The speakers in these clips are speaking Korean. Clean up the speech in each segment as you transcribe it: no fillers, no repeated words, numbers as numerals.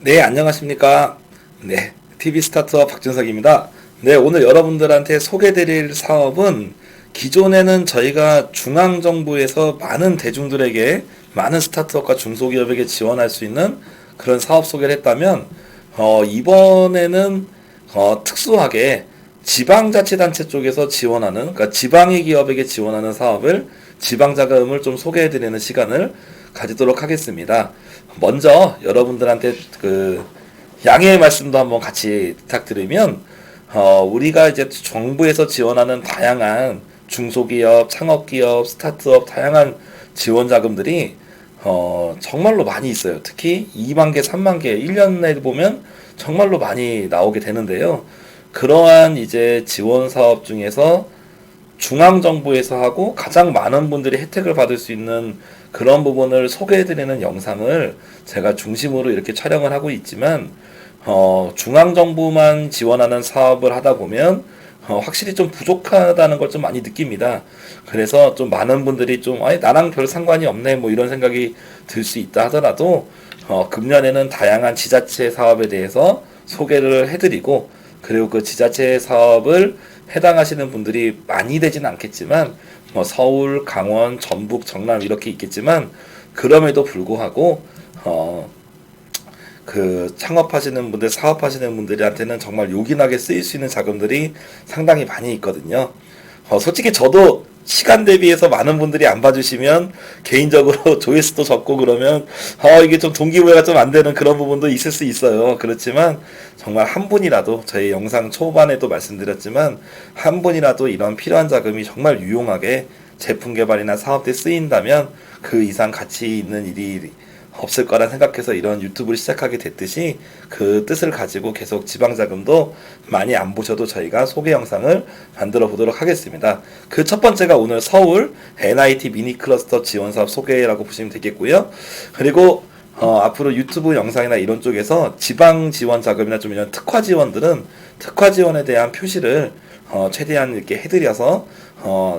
네, 안녕하십니까. 네, TV 스타트업 박준석입니다. 네, 오늘 여러분들한테 소개드릴 사업은 기존에는 저희가 중앙정부에서 많은 대중들에게, 많은 스타트업과 중소기업에게 지원할 수 있는 그런 사업 소개를 했다면, 이번에는 특수하게 지방자치단체 쪽에서 지원하는, 그러니까 지방의 기업에게 지원하는 사업을 지방자금을 좀 소개해드리는 시간을 가지도록 하겠습니다. 먼저 여러분들한테 양해의 말씀도 한번 같이 부탁드리면, 우리가 이제 정부에서 지원하는 다양한 중소기업, 창업기업, 스타트업 다양한 지원 자금들이 정말로 많이 있어요. 특히 2만 개, 3만 개, 1년 내에 보면 정말로 많이 나오게 되는데요. 그러한 이제 지원 사업 중에서 중앙정부에서 하고 가장 많은 분들이 혜택을 받을 수 있는 그런 부분을 소개해드리는 영상을 제가 중심으로 이렇게 촬영을 하고 있지만, 중앙정부만 지원하는 사업을 하다 보면 확실히 좀 부족하다는 걸 좀 많이 느낍니다. 그래서 좀 많은 분들이 좀 아니 나랑 별 상관이 없네 뭐 이런 생각이 들 수 있다 하더라도, 금년에는 다양한 지자체 사업에 대해서 소개를 해드리고, 그리고 그 지자체 사업을 해당하시는 분들이 많이 되지는 않겠지만, 뭐 서울, 강원, 전북, 전남 이렇게 있겠지만, 그럼에도 불구하고 그 창업하시는 분들, 사업하시는 분들한테는 정말 요긴하게 쓰일 수 있는 자금들이 상당히 많이 있거든요. 솔직히 저도 시간 대비해서 많은 분들이 안 봐주시면 개인적으로 조회수도 적고 그러면 이게 좀 동기부여가 좀 안 되는 그런 부분도 있을 수 있어요. 그렇지만 정말 한 분이라도, 저희 영상 초반에도 말씀드렸지만 한 분이라도 이런 필요한 자금이 정말 유용하게 제품 개발이나 사업 때 쓰인다면 그 이상 가치 있는 일이 없을 거라 생각해서 이런 유튜브를 시작하게 됐듯이, 그 뜻을 가지고 계속 지방자금도 많이 안 보셔도 저희가 소개 영상을 만들어 보도록 하겠습니다. 그 첫 번째가 오늘 서울 NIT 미니 클러스터 지원 사업 소개라고 보시면 되겠고요. 그리고 앞으로 유튜브 영상이나 이런 쪽에서 지방 지원 자금이나 좀 이런 특화 지원들은 특화 지원에 대한 표시를 최대한 이렇게 해드려서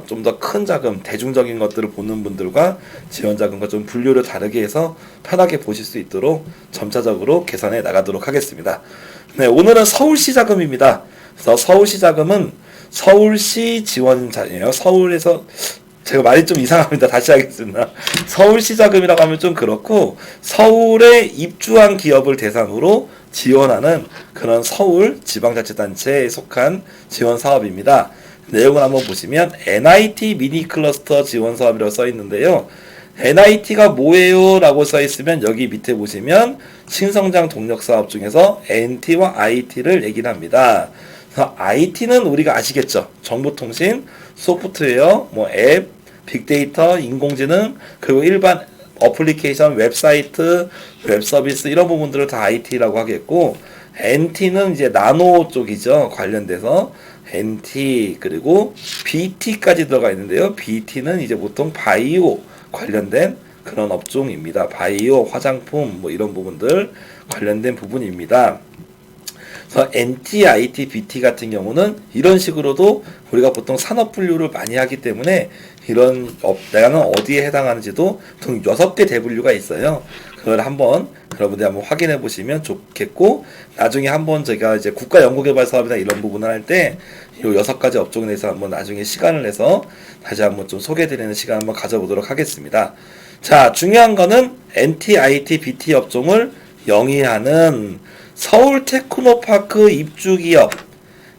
좀 더 큰 자금, 대중적인 것들을 보는 분들과 지원 자금과 좀 분류를 다르게 해서 편하게 보실 수 있도록 점차적으로 개선해 나가도록 하겠습니다. 네, 오늘은 서울시 자금입니다. 그래서 서울시 자금은 서울시 지원자예요. 서울에서 제가 말이 좀 이상합니다. 다시 하겠습니다. 서울시 자금이라고 하면 좀 그렇고, 서울에 입주한 기업을 대상으로 지원하는 그런 서울 지방자치단체에 속한 지원 사업입니다. 내용을 한번 보시면 NIT 미니 클러스터 지원 사업이라고 써 있는데요. NIT가 뭐예요? 라고 써 있으면 여기 밑에 보시면 신성장 동력 사업 중에서 NT와 IT를 얘기를 합니다. 그래서 IT는 우리가 아시겠죠? 정보통신, 소프트웨어, 뭐 앱, 빅데이터, 인공지능, 그리고 일반 어플리케이션, 웹사이트, 웹서비스 이런 부분들을 다 IT라고 하겠고, NT는 이제 나노 쪽이죠. 관련돼서 NT, 그리고 BT까지 들어가 있는데요. BT는 이제 보통 바이오 관련된 그런 업종입니다. 바이오, 화장품 뭐 이런 부분들 관련된 부분입니다. 그래서 NT, IT, BT 같은 경우는 이런 식으로도 우리가 보통 산업 분류를 많이 하기 때문에 이런 내가는 어디에 해당하는지도 총 6개 대분류가 있어요. 그걸 한번 여러분들이 한번 확인해 보시면 좋겠고, 나중에 한번 제가 이제 국가 연구개발 사업이나 이런 부분을 할 때 이 6가지 업종에 대해서 한번 나중에 시간을 내서 다시 한번 좀 소개해 드리는 시간 한번 가져보도록 하겠습니다. 자, 중요한 거는 NT, IT, BT 업종을 영위하는 서울 테크노파크 입주기업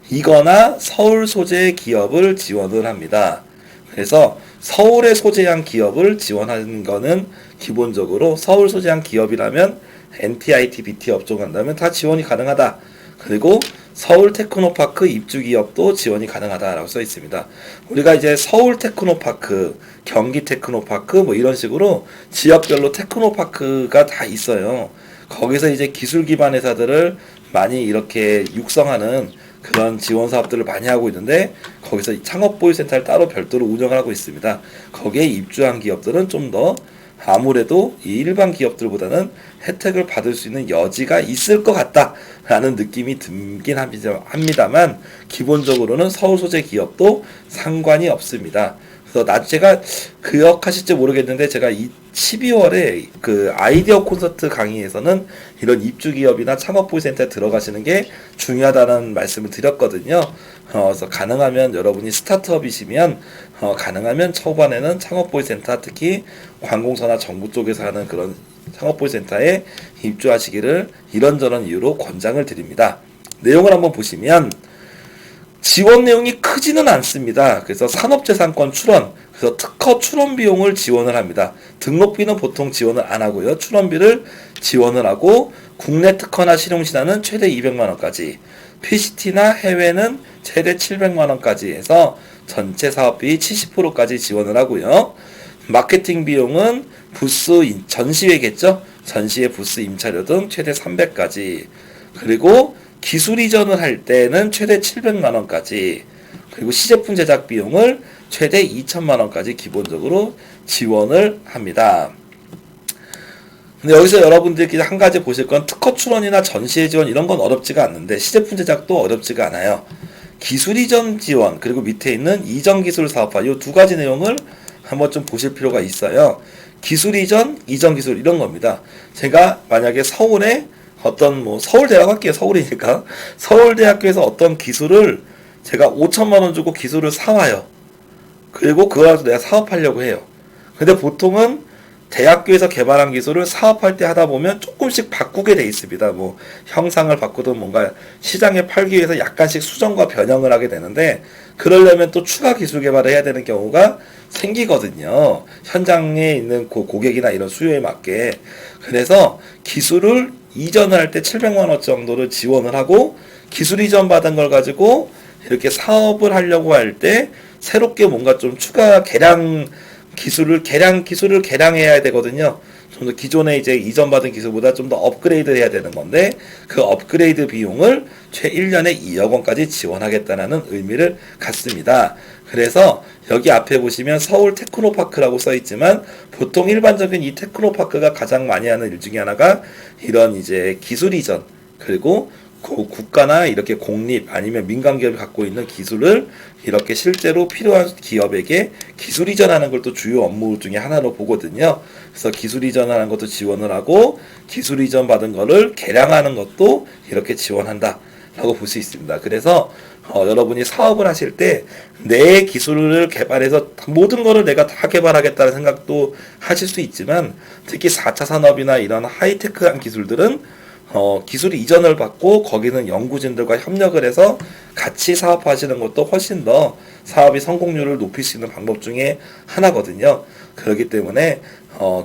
이거나 서울 소재 기업을 지원을 합니다. 그래서 서울에 소재한 기업을 지원하는 거는 기본적으로 서울 소재한 기업이라면 NT, IT, BT 업종 한다면 다 지원이 가능하다. 그리고 서울 테크노파크 입주기업도 지원이 가능하다라고 써 있습니다. 우리가 이제 서울 테크노파크, 경기 테크노파크 뭐 이런 식으로 지역별로 테크노파크가 다 있어요. 거기서 이제 기술 기반 회사들을 많이 이렇게 육성하는 그런 지원 사업들을 많이 하고 있는데, 거기서 창업보유센터를 따로 별도로 운영을 하고 있습니다. 거기에 입주한 기업들은 좀 더 아무래도 이 일반 기업들보다는 혜택을 받을 수 있는 여지가 있을 것 같다라는 느낌이 들긴 합니다만, 기본적으로는 서울 소재 기업도 상관이 없습니다. 그래서 제가 기억하실지 모르겠는데 제가 이 12월에 그 아이디어 콘서트 강의에서는 이런 입주 기업이나 창업보유 센터에 들어가시는 게 중요하다는 말씀을 드렸거든요. 그래서 가능하면 여러분이 스타트업이시면 가능하면 초반에는 창업보유 센터, 특히 관공서나 정부 쪽에서 하는 그런 창업보유 센터에 입주하시기를 이런저런 이유로 권장을 드립니다. 내용을 한번 보시면 지원 내용이 크지는 않습니다. 그래서 산업재산권 출원, 그래서 특허 출원 비용을 지원을 합니다. 등록비는 보통 지원을 안 하고요. 출원비를 지원을 하고 국내 특허나 실용신안은 최대 200만 원까지, PCT나 해외는 최대 700만 원까지 해서 전체 사업비 70%까지 지원을 하고요. 마케팅 비용은 부스 전시회겠죠. 전시회 부스 임차료 등 최대 300까지. 그리고 기술 이전을 할 때는 최대 700만 원까지, 그리고 시제품 제작 비용을 최대 2천만 원까지 기본적으로 지원을 합니다. 근데 여기서 여러분들끼리 한 가지 보실 건 특허 출원이나 전시회 지원 이런 건 어렵지가 않는데 시제품 제작도 어렵지가 않아요. 기술 이전 지원, 그리고 밑에 있는 이전 기술 사업화, 이 두 가지 내용을 한번 좀 보실 필요가 있어요. 기술 이전, 이전 기술 이런 겁니다. 제가 만약에 서울에 어떤 서울대학 할게요. 서울이니까 서울대학교에서 어떤 기술을 제가 5천만 원 주고 기술을 사와요. 그리고 그거 가지고 내가 사업하려고 해요. 근데 보통은 대학교에서 개발한 기술을 사업할 때 하다 보면 조금씩 바꾸게 돼 있습니다. 형상을 바꾸든 뭔가 시장에 팔기 위해서 약간씩 수정과 변형을 하게 되는데, 그러려면 또 추가 기술 개발을 해야 되는 경우가 생기거든요. 현장에 있는 고객이나 이런 수요에 맞게. 그래서 기술을 이전을 할 때 700만 원 정도를 지원을 하고, 기술 이전 받은 걸 가지고 이렇게 사업을 하려고 할 때 새롭게 뭔가 좀 추가 기술을 개량해야 되거든요. 좀 더 기존에 이제 이전 받은 기술보다 좀 더 업그레이드 해야 되는 건데, 그 업그레이드 비용을 최 1년에 2억 원까지 지원하겠다는 의미를 갖습니다. 그래서 여기 앞에 보시면 서울 테크노파크라고 써 있지만, 보통 일반적인 이 테크노파크가 가장 많이 하는 일 중에 하나가 이런 이제 기술 이전, 그리고 국가나 이렇게 공립 아니면 민간 기업이 갖고 있는 기술을 이렇게 실제로 필요한 기업에게 기술 이전하는 걸 또 주요 업무 중에 하나로 보거든요. 그래서 기술 이전하는 것도 지원을 하고, 기술 이전 받은 거를 개량하는 것도 이렇게 지원한다 라고 볼 수 있습니다. 그래서 여러분이 사업을 하실 때 내 기술을 개발해서 모든 거를 내가 다 개발하겠다는 생각도 하실 수 있지만, 특히 4차 산업이나 이런 하이테크한 기술들은 기술 이전을 받고 거기는 연구진들과 협력을 해서 같이 사업하시는 것도 훨씬 더 사업의 성공률을 높일 수 있는 방법 중에 하나거든요. 그렇기 때문에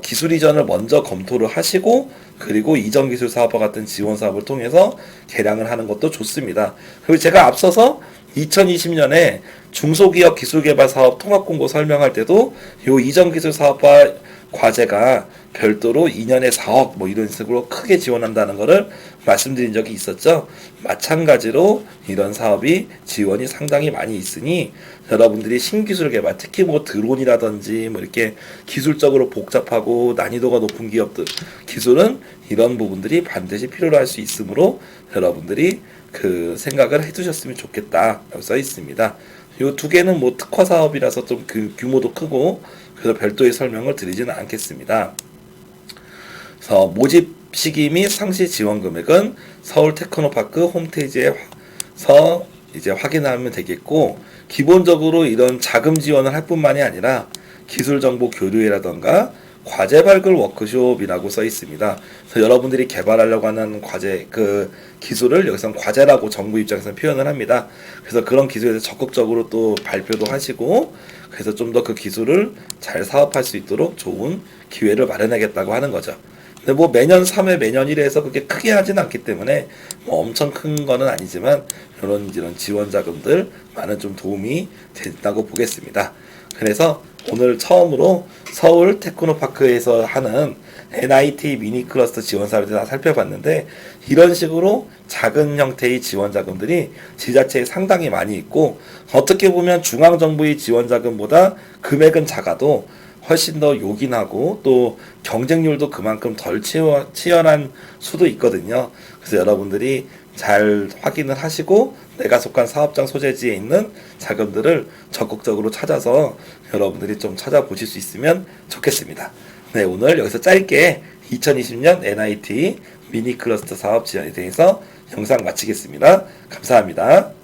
기술 이전을 먼저 검토를 하시고, 그리고 이전 기술 사업과 같은 지원 사업을 통해서 개량을 하는 것도 좋습니다. 그리고 제가 앞서서 2020년에 중소기업 기술개발 사업 통합공고 설명할 때도 이 이전 기술 사업과 과제가 별도로 2년에 4억 이런 식으로 크게 지원한다는 것을 말씀드린 적이 있었죠. 마찬가지로 이런 사업이 지원이 상당히 많이 있으니 여러분들이 신기술 개발, 특히 드론이라든지 이렇게 기술적으로 복잡하고 난이도가 높은 기업들 기술은 이런 부분들이 반드시 필요로 할 수 있으므로 여러분들이 그 생각을 해두셨으면 좋겠다라고 써 있습니다. 이 두 개는 특화 사업이라서 좀 규모도 크고 그래서 별도의 설명을 드리지는 않겠습니다. 그래서 모집 시기 및 상시 지원 금액은 서울 테크노파크 홈페이지에서 이제 확인하면 되겠고, 기본적으로 이런 자금 지원을 할 뿐만이 아니라 기술 정보 교류회라던가 과제 발굴 워크숍이라고 써 있습니다. 그래서 여러분들이 개발하려고 하는 과제, 기술을 여기서는 과제라고 정부 입장에서는 표현을 합니다. 그래서 그런 기술에 대해서 적극적으로 또 발표도 하시고, 그래서 좀 더 그 기술을 잘 사업할 수 있도록 좋은 기회를 마련하겠다고 하는 거죠. 근데 매년 3회, 매년 1회 해서 그렇게 크게 하진 않기 때문에 엄청 큰 거는 아니지만, 이런 지원 자금들 많은 좀 도움이 된다고 보겠습니다. 그래서 오늘 처음으로 서울 테크노파크에서 하는 NIT 미니 클러스터 지원 사업에 대해서 살펴봤는데, 이런 식으로 작은 형태의 지원 자금들이 지자체에 상당히 많이 있고, 어떻게 보면 중앙정부의 지원 자금보다 금액은 작아도 훨씬 더 요긴하고 또 경쟁률도 그만큼 덜 치열한 수도 있거든요. 그래서 여러분들이 잘 확인을 하시고 내가 속한 사업장 소재지에 있는 자금들을 적극적으로 찾아서 여러분들이 좀 찾아보실 수 있으면 좋겠습니다. 네, 오늘 여기서 짧게 2020년 NIT 미니 클러스터 사업 지원에 대해서 영상 마치겠습니다. 감사합니다.